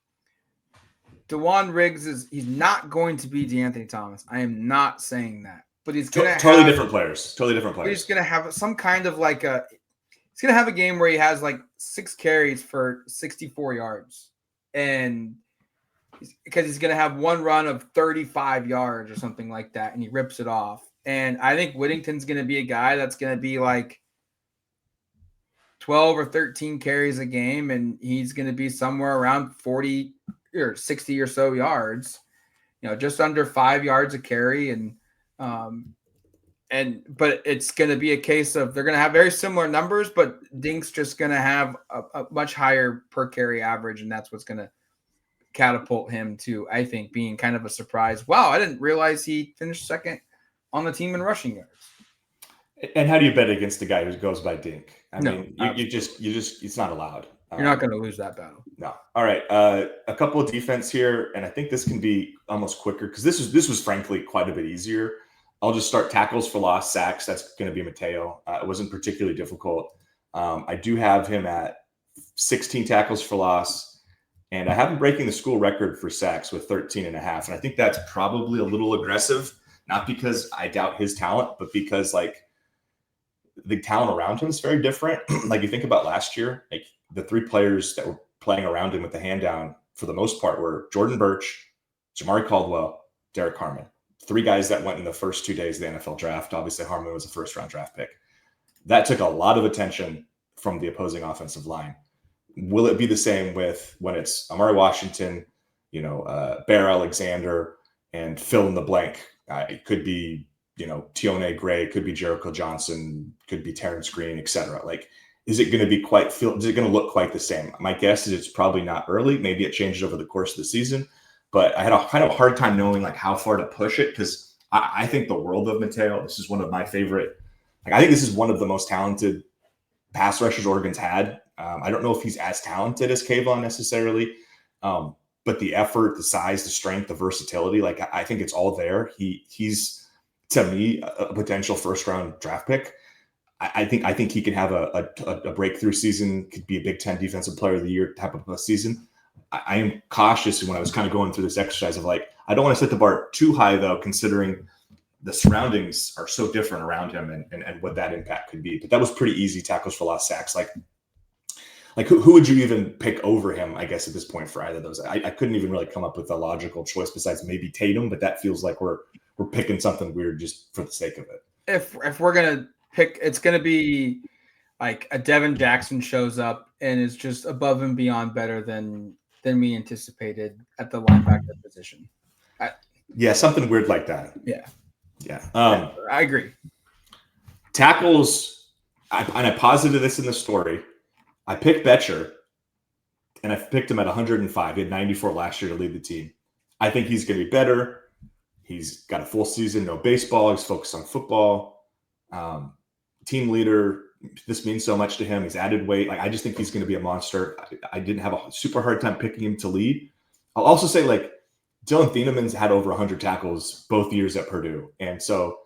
DeJuan Riggs he's not going to be DeAnthony Thomas. I am not saying that. But he's going to totally different players. He's going to have some kind of like he's going to have a game where he has like 6 carries for 64 yards. And because he's going to have one run of 35 yards or something like that. And he rips it off. And I think Whittington's going to be a guy that's going to be like 12 or 13 carries a game, and he's going to be somewhere around 40 or 60 or so yards, just under 5 yards a carry. But it's going to be a case of they're going to have very similar numbers, but Dink's just going to have a much higher per carry average. And that's what's going to catapult him to, I think, being kind of a surprise. Wow, I didn't realize he finished second on the team in rushing yards. And how do you bet against the guy who goes by Dink? I mean, you just, it's not allowed. You're not going to lose that battle. No. All right. A couple of defense here, and I think this can be almost quicker because this was frankly quite a bit easier. I'll just start tackles for loss, sacks. That's going to be Mateo. It wasn't particularly difficult. I do have him at 16 tackles for loss, and I have him breaking the school record for sacks with 13.5. And I think that's probably a little aggressive, not because I doubt his talent, but because like the talent around him is very different. Like you think about last year, like the 3 players that were playing around him with the hand down for the most part were Jordan Birch, Jamari Caldwell, Derek Harmon. 3 guys that went in the first 2 days of the NFL draft. Obviously, Harmon was a first-round draft pick. That took a lot of attention from the opposing offensive line. Will it be the same with when it's Amari Washington, Bear Alexander, and fill in the blank? It could be, Tione Gray, it could be Jericho Johnson, could be Terrence Green, etc. Like, is it going to be is it going to look quite the same? My guess is it's probably not early. Maybe it changes over the course of the season. But I had a kind of hard time knowing like how far to push it because I think the world of Mateo. This is one of my favorite. I think this is one of the most talented pass rushers Oregon's had. I don't know if he's as talented as Kayvon necessarily, but the effort, the size, the strength, the versatility, like I think it's all there. He's to me a potential first-round draft pick. I think he could have a breakthrough season. Could be a Big Ten Defensive Player of the Year type of a season. I am cautious when I was kind of going through this exercise of like, I don't want to set the bar too high though, considering the surroundings are so different around him and what that impact could be. But that was pretty easy tackles for lost sacks. Like who would you even pick over him, I guess, at this point for either of those? I couldn't even really come up with a logical choice besides maybe Tatum, but that feels like we're picking something weird just for the sake of it. If we're going to pick, it's going to be like a Devin Jackson shows up and is just above and beyond better than we anticipated at the linebacker position. Something weird like that. Yeah. I agree. Tackles, and I posited this in the story. I picked Betcher, and I picked him at 105. He had 94 last year to lead the team. I think he's going to be better. He's got a full season, no baseball. He's focused on football. Team leader. This means so much to him. He's added weight. Like I just think he's going to be a monster. I didn't have a super hard time picking him to lead. I'll also say like Dylan Thieneman's had over 100 tackles both years at Purdue. And so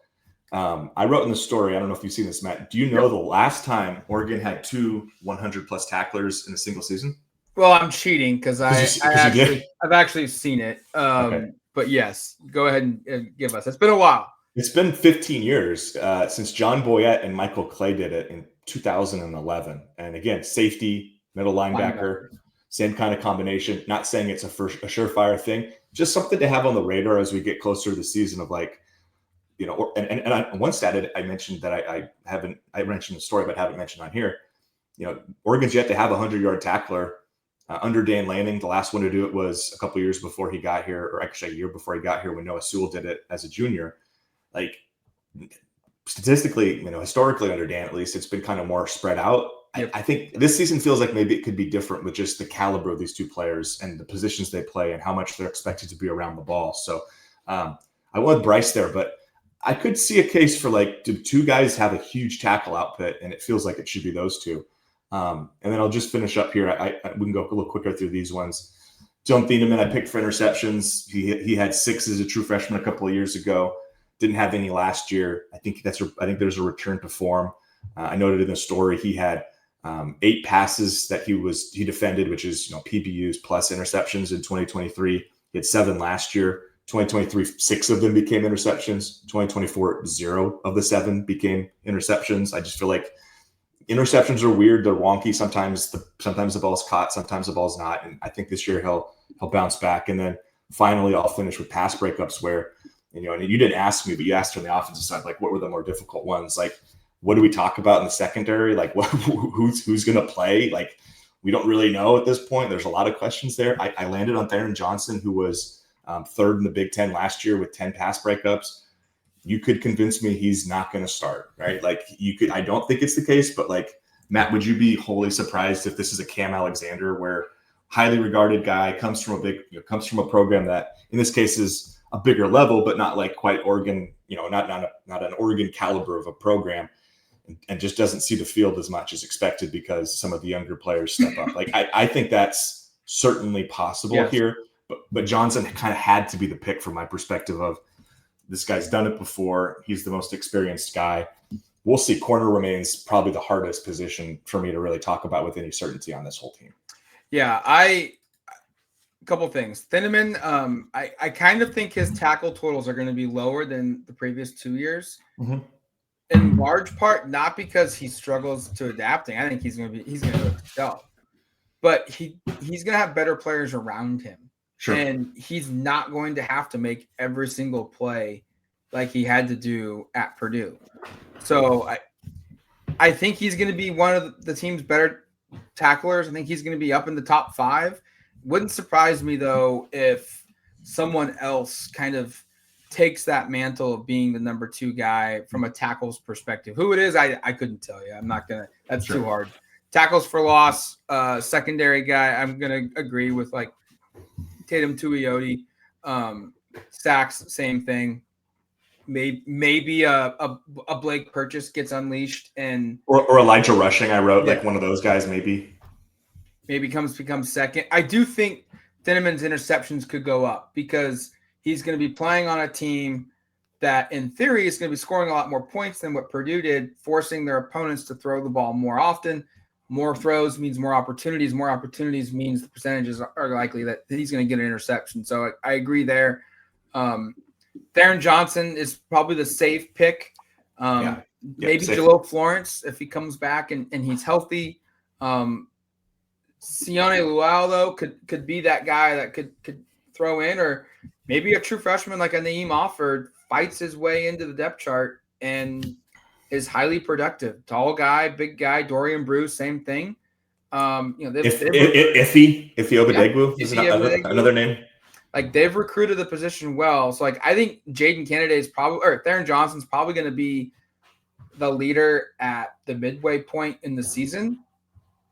I wrote in the story, I don't know if you've seen this, Matt. Do you know the last time Oregon had 2 100-plus tacklers in a single season? Well, I'm cheating because I've actually seen it. Okay. But yes, go ahead and give us. It's been a while. It's been 15 years since John Boyette and Michael Clay did it in 2011. And again, safety, middle linebacker, same kind of combination. Not saying it's a surefire thing, just something to have on the radar as we get closer to the season of like, you know, and one stat I mentioned that I mentioned the story, but haven't mentioned on here. You know, Oregon's yet to have a 100-yard tackler under Dan Lanning. The last one to do it was a couple years before he got here, or actually a year before he got here when Noah Sewell did it as a junior. Like statistically, you know, historically under Dan, at least it's been kind of more spread out. Yep. I think this season feels like maybe it could be different with just the caliber of these two players and the positions they play and how much they're expected to be around the ball. So I want Bryce there, but I could see a case for like, do two guys have a huge tackle output? And it feels like it should be those two. And then I'll just finish up here. We can go a little quicker through these ones. Dylan Thieneman, I picked for interceptions. He had 6 as a true freshman a couple of years ago. Didn't have any last year. I think there's a return to form. I noted in the story he had 8 passes that he defended, which is, you know, PBUs plus interceptions in 2023. He had 7 last year. 2023, 6 of them became interceptions. 2024, 0 of the 7 became interceptions. I just feel like interceptions are weird. They're wonky. Sometimes the ball's caught, sometimes the ball's not. And I think this year he'll bounce back. And then finally, I'll finish with pass breakups where, you know, and you didn't ask me, but you asked on the offensive side, like, what were the more difficult ones? Like, what do we talk about in the secondary? Like, who's going to play? Like, we don't really know at this point. There's a lot of questions there. I landed on Theron Johnson, who was 3rd in the Big Ten last year with 10 pass breakups. You could convince me he's not going to start, right? Like, you could. I don't think it's the case, but like, Matt, would you be wholly surprised if this is a Cam Alexander, where highly regarded guy comes from a program that in this case is a bigger level, but not like quite Oregon, you know, not an Oregon caliber of a program, and just doesn't see the field as much as expected because some of the younger players step up. Like, I think that's certainly possible here, but Johnson kind of had to be the pick from my perspective of this guy's done it before. He's the most experienced guy. We'll see. Corner remains probably the hardest position for me to really talk about with any certainty on this whole team. Yeah, a couple things. Thieneman, I kind of think his tackle totals are going to be lower than the previous 2 years. Mm-hmm. In large part, not because he struggles to adapting. I think he's going to do it himself. But he's going to have better players around him. Sure. And he's not going to have to make every single play like he had to do at Purdue. So I think he's going to be one of the team's better tacklers. I think he's going to be up in the top 5. Wouldn't surprise me, though, if someone else kind of takes that mantle of being the number 2 guy from a tackles perspective. Who it is, I couldn't tell you. I'm not going to – that's too hard. Tackles for loss, secondary guy, I'm going to agree with, like, Tatum Tuioti. Sacks, same thing. Maybe a Blake Purchase gets unleashed and or Elijah Rushing. I wrote like one of those guys maybe becomes second. I do think Thieneman's interceptions could go up because he's going to be playing on a team that in theory is going to be scoring a lot more points than what Purdue did, forcing their opponents to throw the ball more often. More throws means more opportunities. More opportunities means the percentages are likely that he's going to get an interception. So I agree there. Theron Johnson is probably the safe pick. Maybe safe. Jalil Florence if he comes back and he's healthy. Sione Luau, though, could be that guy that could throw in, or maybe a true freshman like a Naeem Offord fights his way into the depth chart and is highly productive. Tall guy, big guy. Dorian Bruce, same thing. Iffy Obadegwu is another name. Like, they've recruited the position well. So, like, I think Jaden Kennedy is Theron Johnson's probably going to be the leader at the midway point in the season,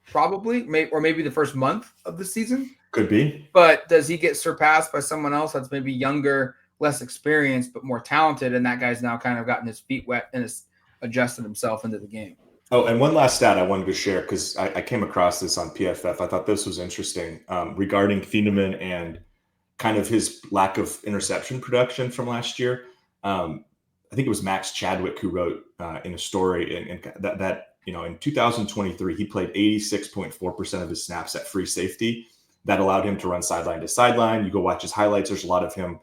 probably, or maybe the first month of the season. Could be. But does he get surpassed by someone else that's maybe younger, less experienced, but more talented, and that guy's now kind of gotten his feet wet and has adjusted himself into the game? Oh, and one last stat I wanted to share because I came across this on PFF. I thought this was interesting regarding Thieneman and kind of his lack of interception production from last year. I think it was Max Chadwick who wrote in a story and that in 2023 he played 86.4% of his snaps at free safety. That allowed him to run sideline to sideline. You go watch his highlights. There's a lot of him,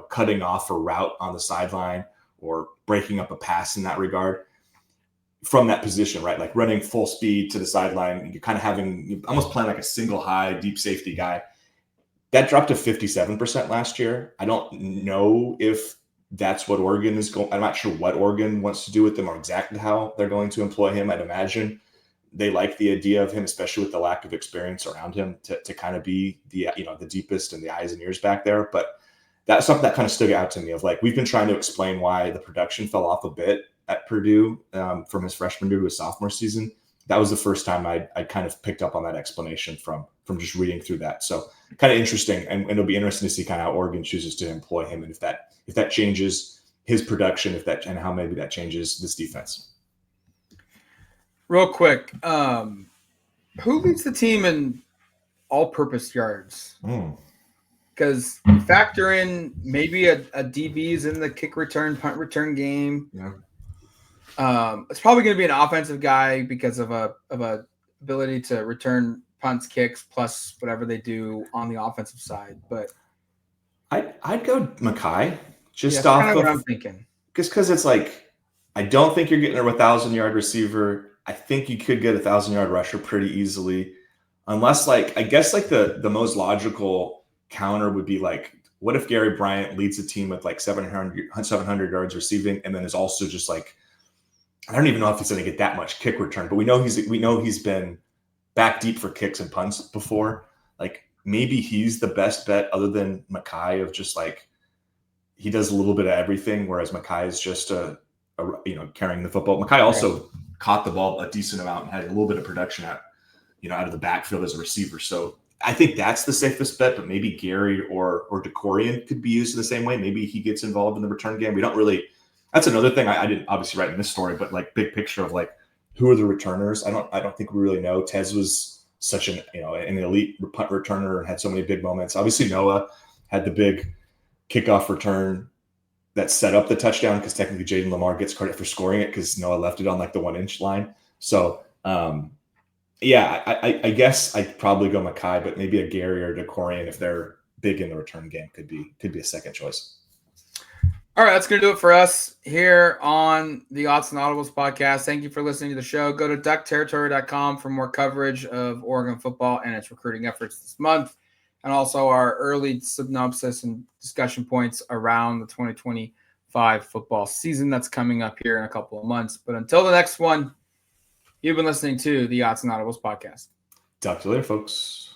cutting off a route on the sideline or breaking up a pass in that regard from that position, right? Like running full speed to the sideline. You're kind of you're almost playing like a single high deep safety guy. That dropped to 57% last year. I don't know if that's what Oregon is going. I'm not sure what Oregon wants to do with him or exactly how they're going to employ him. I'd imagine they like the idea of him, especially with the lack of experience around him, to kind of be the deepest and the eyes and ears back there. But that's something that kind of stood out to me of like, we've been trying to explain why the production fell off a bit at Purdue from his freshman year to his sophomore season. That was the first time I kind of picked up on that explanation from just reading through that. So kind of interesting. And it'll be interesting to see kind of how Oregon chooses to employ him. And if that changes his production, and how maybe that changes this defense. Real quick, who leads the team in all-purpose yards? Because factor in maybe a DB's in the kick return, punt return game. Yeah. It's probably going to be an offensive guy because of a ability to return punts, kicks, plus whatever they do on the offensive side. But I'd go Mackay just off of what I'm thinking. Just because it's like, I don't think you're getting a 1,000-yard receiver. I think you could get a 1,000-yard rusher pretty easily, unless I guess the most logical counter would be like, what if Gary Bryant leads a team with like 700 yards receiving, and then is also just like, I don't even know if he's going to get that much kick return, but we know he's been back deep for kicks and punts before. Like maybe he's the best bet other than Mackay of just like, he does a little bit of everything, whereas Mackay is just carrying the football. Mackay also caught the ball a decent amount and had a little bit of production out of the backfield as a receiver. So I think that's the safest bet, but maybe Gary or DeCorian could be used in the same way. Maybe he gets involved in the return game. We don't really, that's another thing I didn't obviously write in this story, but like big picture of like, who are the returners? I don't think we really know. Tez was such an elite punt returner and had so many big moments. Obviously Noah had the big kickoff return that set up the touchdown, because technically Jaden Lamar gets credit for scoring it because Noah left it on like the 1-inch line. So I guess I'd probably go Mackay, but maybe a Gary or DeCorian, if they're big in the return game, could be a second choice. All right, that's going to do it for us here on the Odds and Audibles podcast. Thank you for listening to the show. Go to DuckTerritory.com for more coverage of Oregon football and its recruiting efforts this month, and also our early synopsis and discussion points around the 2025 football season that's coming up here in a couple of months. But until the next one, you've been listening to the Odds and Audibles podcast. Talk to you later, folks.